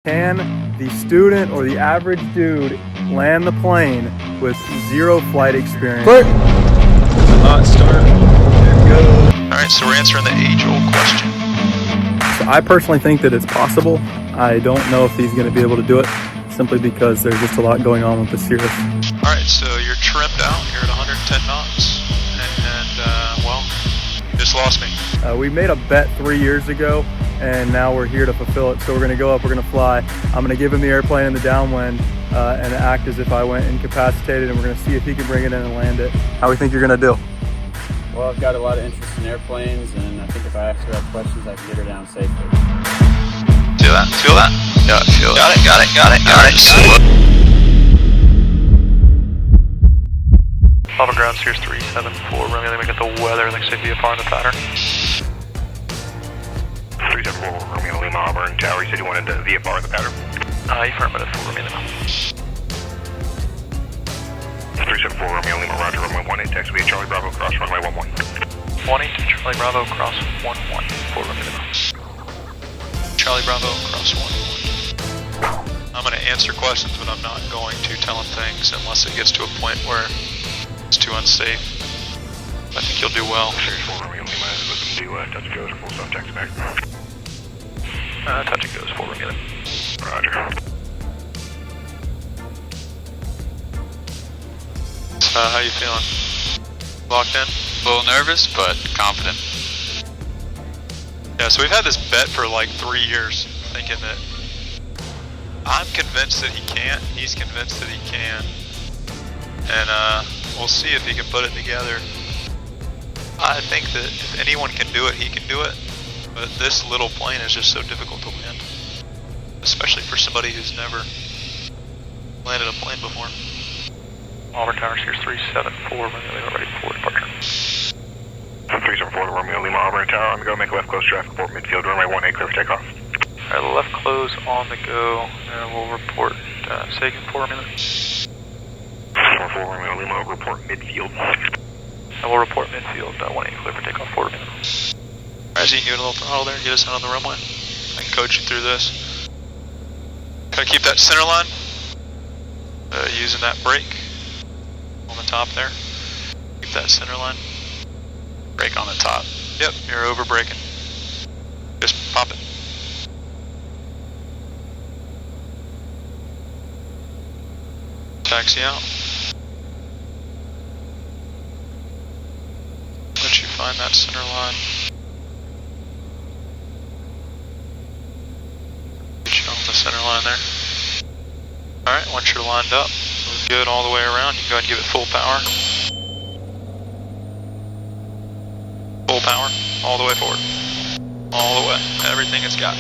Can the student or the average dude land the plane with zero flight experience? Clear. Hot start. Go. Alright, so we're answering the age-old question. So I personally think that it's possible. I don't know if he's going to be able to do it simply because there's just a lot going on with the Cirrus. Alright, so you're trimmed out. You're at 110 knots. And well, you just lost me. We made a bet 3 years ago, and now we're here to fulfill it. So we're going to go up, we're going to fly. I'm going to give him the airplane in the downwind and act as if I went incapacitated, and we're going to see if he can bring it in and land it. How do we think you're going to do? Well, I've got a lot of interest in airplanes, and I think if I ask her up questions, I can get her down safely. Feel that? Feel that? Yeah, feel it. Got it. Lava ground, Cirrus 374, Romeo, they get the weather, like say VFR in the pattern. 374, Romeo Lima, Auburn Tower, you said you wanted the VFR in the pattern? Affirmative for Romeo Lima. 374, Romeo Lima, Roger, runway 18, text via Charlie Bravo, cross runway 11. 20 to Charlie Bravo, cross 11 for Romeo Lima. Charlie Bravo, cross 11. I'm going to answer questions, but I'm not going to tell him things unless it gets to a point where it's too unsafe. I think you'll do well. Cirrus 4, Romeo Lima, listen to touch and goes, full stop, text back. Touch and goes for Romeo Lima. Roger. How you feeling? Locked in? A little nervous, but confident. Yeah, so we've had this bet for like 3 years, thinking that I'm convinced that he can't, he's convinced that he can. And we'll see if he can put it together. I think that if anyone can do it, he can do it. But this little plane is just so difficult to land. Especially for somebody who's never landed a plane before. Auburn Tower, Cirrus 374, Romeo Lima, ready for departure. 374, Romeo Lima, Auburn Tower, on the go, make a left close traffic report, midfield, runway 18, clear for takeoff. Alright, left close on the go, and we'll report SAGIN for Romeo Lima. 374, Romeo Lima, report midfield. And we'll report midfield, 18, clear for takeoff for Romeo Lima. Alright, so you can give it a little throttle there, get us out on the runway. I can coach you through this. Gotta keep that center line. Using that brake on the top there. Keep that center line. Brake on the top. Yep, you're over braking. Just pop it. Taxi out. Let you find that center line. Get you on the center line there. Alright, once you're lined up, move good all the way around. You can go ahead and give it full power. Full power, all the way forward. All the way. Everything it's got.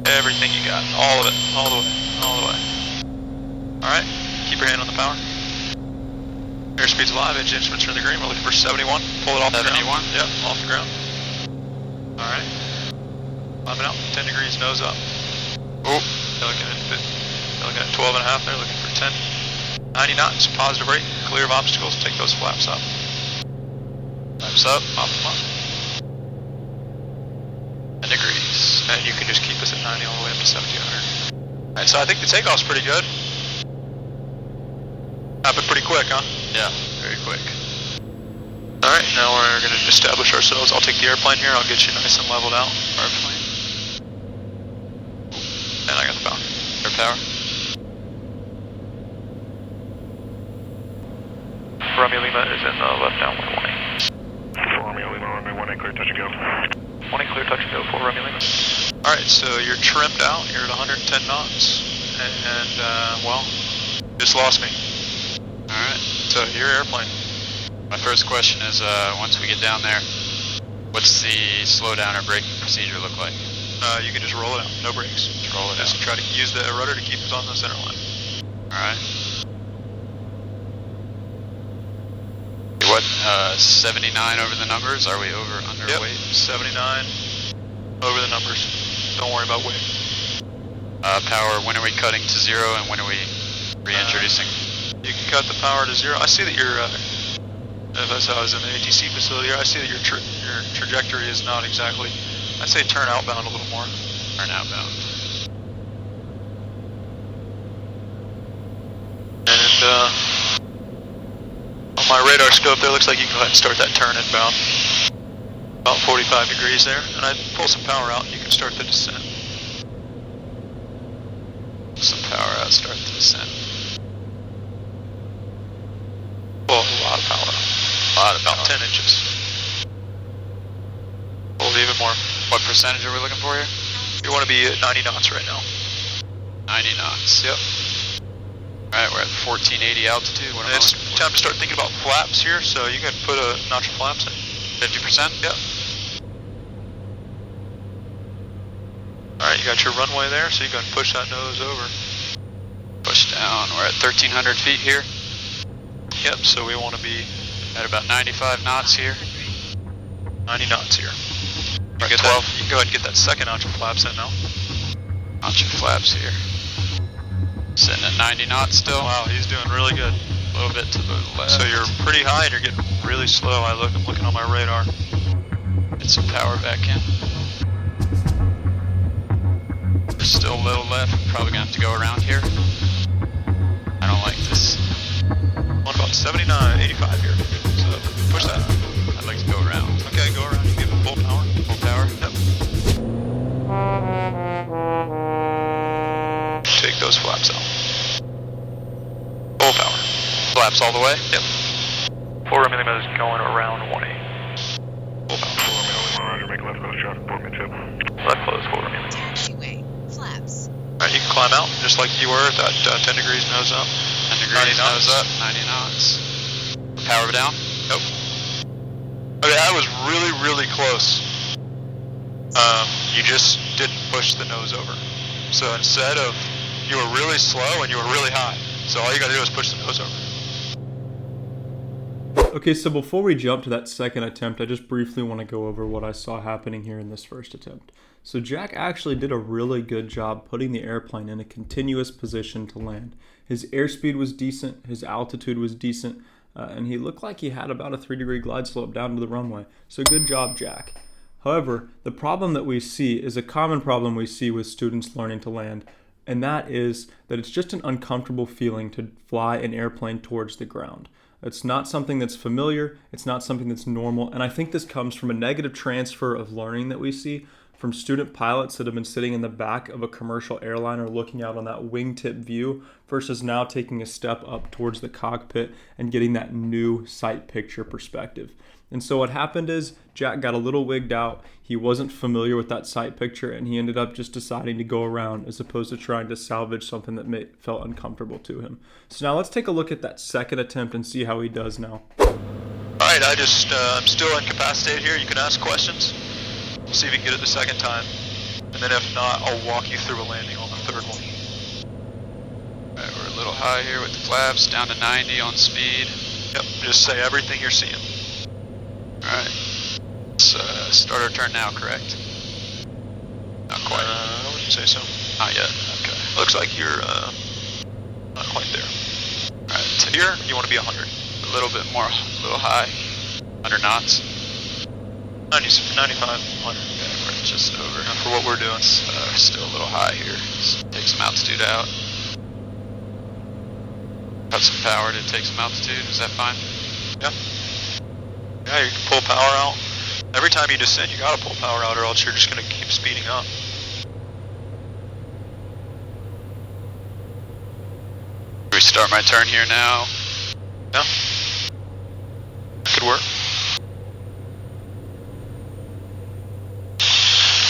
Everything you got. All of it. All the way. All the way. Alright, keep your hand on the power. Airspeed's alive, engine instruments are in the green. We're looking for 71. Pull it off the ground. 71? Yep, off the ground. Alright. Climbing out, 10 degrees, nose up. Oh, you're looking at 12 and a half there, looking for 10. 90 knots, positive rate, clear of obstacles, take those flaps up. Flaps up, pop them up. 10 degrees, and you can just keep us at 90 all the way up to 1700. Alright, so I think the takeoff's pretty good. Happened pretty quick, huh? Yeah, very quick. Alright, now we're going to establish ourselves. I'll take the airplane here, I'll get you nice and leveled out. Airplane. And I got the power. Air power. Romeo Lima is in the left downwind 1. Romeo Lima, runway 18, clear, touch and go. 20 clear, touch and go for Romeo Lima. Alright, so you're trimmed out, you're at 110 knots, and well, just lost me. Alright. So, your airplane. My first question is, once we get down there, what's the slowdown or braking procedure look like? You can just roll it out, no brakes. Just roll it out. Just try to use the rudder to keep us on the center line. Alright. What, 79 over the numbers? Are we over, underweight? Yep, 79 over the numbers. Don't worry about weight. Power, when are we cutting to 0 and when are we reintroducing? You can cut the power to 0. I see that you're, as I was in the ATC facility here, I see that your trajectory is not exactly, I'd say turn outbound a little more. Turn outbound. on my radar scope there, looks like you can go ahead and start that turn inbound. About 45 degrees there, and I pull some power out and you can start the descent. Some power out, start the descent. Pull a lot of power out. About 10 inches. Pull even more. What percentage are we looking for here? You want to be at 90 knots right now. 90 knots. Yep. Alright, we're at 1480 altitude. What am I It's looking for? time to start thinking about flaps here, so you can put a notch of flaps in. 50%? Yep. Alright, you got your runway there, so you can push that nose over. Push down. We're at 1300 feet here. Yep, so we want to be At about 95 knots here. 90 knots here. Right, Get 12. that, you can go ahead and get that second notch of flaps in now. Notch of flaps here. Sitting at 90 knots still. Wow, he's doing really good. A little bit to the left. So you're pretty high and you're getting really slow. I'm looking on my radar. Get some power back in. There's still a little left. Probably gonna have to go around here. I don't like this. On about 79, 85 here. So push that. I'd like to go around. Okay, go around. You give it full power. Full power? Yep. Take those flaps out. Full power. Flaps all the way? Yep. 4 Lima is going around 180. Full power. 4 Lima, Roger, make left coast traffic report mid-tip. Left close, 4 Lima. Taxiway, flaps. Alright, you can climb out just like you were at that 10 degrees nose up. 10 degrees, 90 knots. nose up, 90 knots. Power down? Nope. Okay, that was really, really close. You just didn't push the nose over. So instead of, you were really slow and you were really high. So all you gotta do is push the nose over. Okay, so before we jump to that second attempt, I just briefly want to go over what I saw happening here in this first attempt. So Jack actually did a really good job putting the airplane in a continuous position to land. His airspeed was decent, his altitude was decent, and he looked like he had about a 3-degree glide slope down to the runway. So good job, Jack. However, the problem that we see is a common problem we see with students learning to land, and that is that it's just an uncomfortable feeling to fly an airplane towards the ground. It's not something that's familiar, it's not something that's normal, and I think this comes from a negative transfer of learning that we see from student pilots that have been sitting in the back of a commercial airliner looking out on that wingtip view versus now taking a step up towards the cockpit and getting that new sight picture perspective. And so what happened is Jack got a little wigged out. He wasn't familiar with that sight picture and he ended up just deciding to go around as opposed to trying to salvage something that felt uncomfortable to him. So now let's take a look at that second attempt and see how he does now. Alright, I'm still incapacitated here. You can ask questions. We'll see if you can get it the second time. And then if not, I'll walk you through a landing on the third one. Alright, we're a little high here with the flaps, down to 90 on speed. Yep, just say everything you're seeing. Alright, let's start our turn now, correct? Not quite. I wouldn't say so. Not yet, okay. Looks like you're not quite there. Alright, So here, you want to be 100. a little bit more, a little high. 100 knots. 90, 95, 100. Okay, we're just over. For what we're doing. Still a little high here. Let's take some altitude out. Cut some power to take some altitude. Is that fine? Yeah. Yeah, you can pull power out. Every time you descend, you gotta pull power out or else you're just gonna keep speeding up. Restart my turn here now. Yeah. Could work.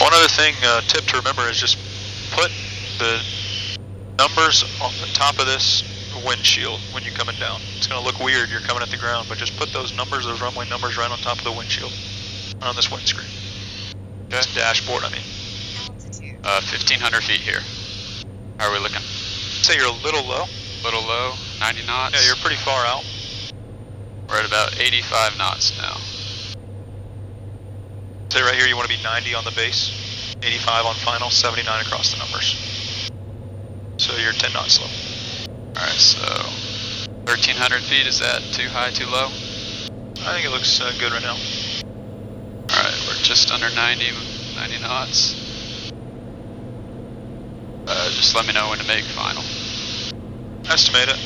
One other thing, tip to remember is just put the numbers on the top of this windshield when you're coming down. It's going to look weird, you're coming at the ground, but just put those numbers, those runway numbers right on top of the windshield, on this windscreen. Okay. This dashboard, I mean. Altitude. 1,500 feet here. How are we looking? Say you're a little low. Little low, 90 knots. Yeah, you're pretty far out. We're at about 85 knots now. Say right here you want to be 90 on the base, 85 on final, 79 across the numbers. So you're 10 knots slow. Alright, so 1,300 feet, is that too high, too low? I think it looks good right now. Alright, we're just under 90 knots. Just let me know when to make final. Estimate it.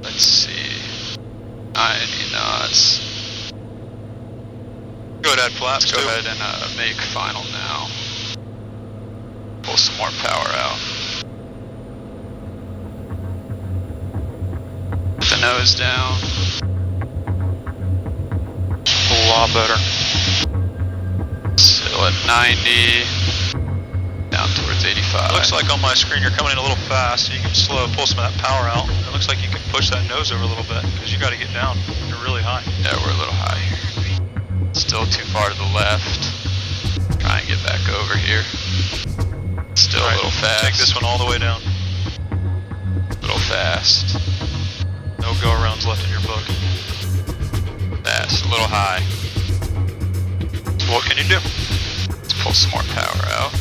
Let's see. 90 knots. Go ahead, flaps. Let's go ahead and make final now. Pull some more power out. Put the nose down. A lot better. Still at 90. Down towards 85. Looks like on my screen you're coming in a little fast, so you can pull some of that power out. It looks like you can push that nose over a little bit because you got to get down. You're really high. Yeah, we're a little high here. Still too far to the left. Try and get back over here. Still a little fast. Take this one all the way down. A little fast. No go arounds left in your book. Fast. A little high. So what can you do? Let's pull some more power out.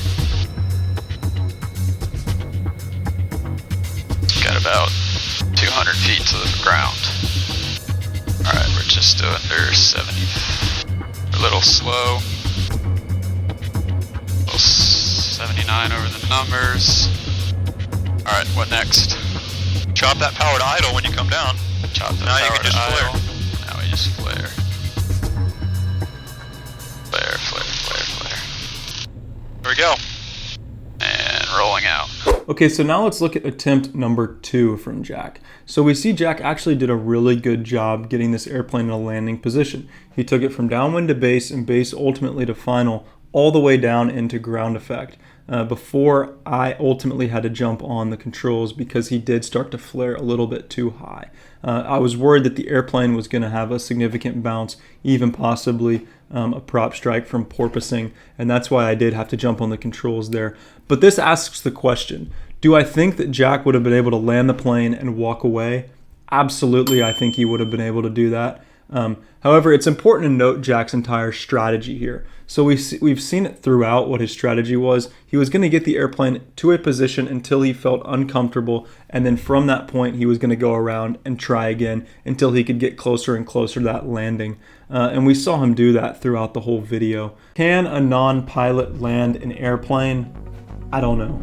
Got about 200 feet to the ground. Alright, we're just under 70. A little slow. A little 79 over the numbers. Alright, what next? Chop that power to idle when you come down. Chop the Now you power can to just idle. flare. Now we just flare. Flare, flare, flare, flare. There we go. And rolling out. Okay, so now let's look at attempt number 2 from Jack. So we see Jack actually did a really good job getting this airplane in a landing position. He took it from downwind to base and base ultimately to final, all the way down into ground effect. Before I ultimately had to jump on the controls because he did start to flare a little bit too high. I was worried that the airplane was going to have a significant bounce, even possibly a prop strike from porpoising, and that's why I did have to jump on the controls there. But this asks the question, do I think that Jack would have been able to land the plane and walk away? Absolutely, I think he would have been able to do that. However, it's important to note Jack's entire strategy here. So we've seen it throughout what his strategy was. He was going to get the airplane to a position until he felt uncomfortable, and then from that point he was going to go around and try again until he could get closer and closer to that landing. And we saw him do that throughout the whole video. Can a non-pilot land an airplane? I don't know.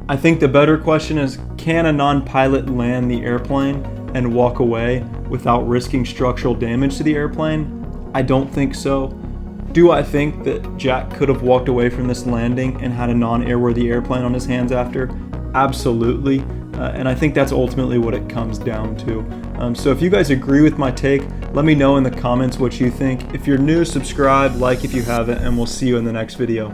I think the better question is, can a non-pilot land the airplane and walk away without risking structural damage to the airplane? I don't think so. Do I think that Jack could have walked away from this landing and had a non-airworthy airplane on his hands after? Absolutely. And I think that's ultimately what it comes down to. So if you guys agree with my take, let me know in the comments what you think. If you're new, subscribe, like if you haven't, and we'll see you in the next video.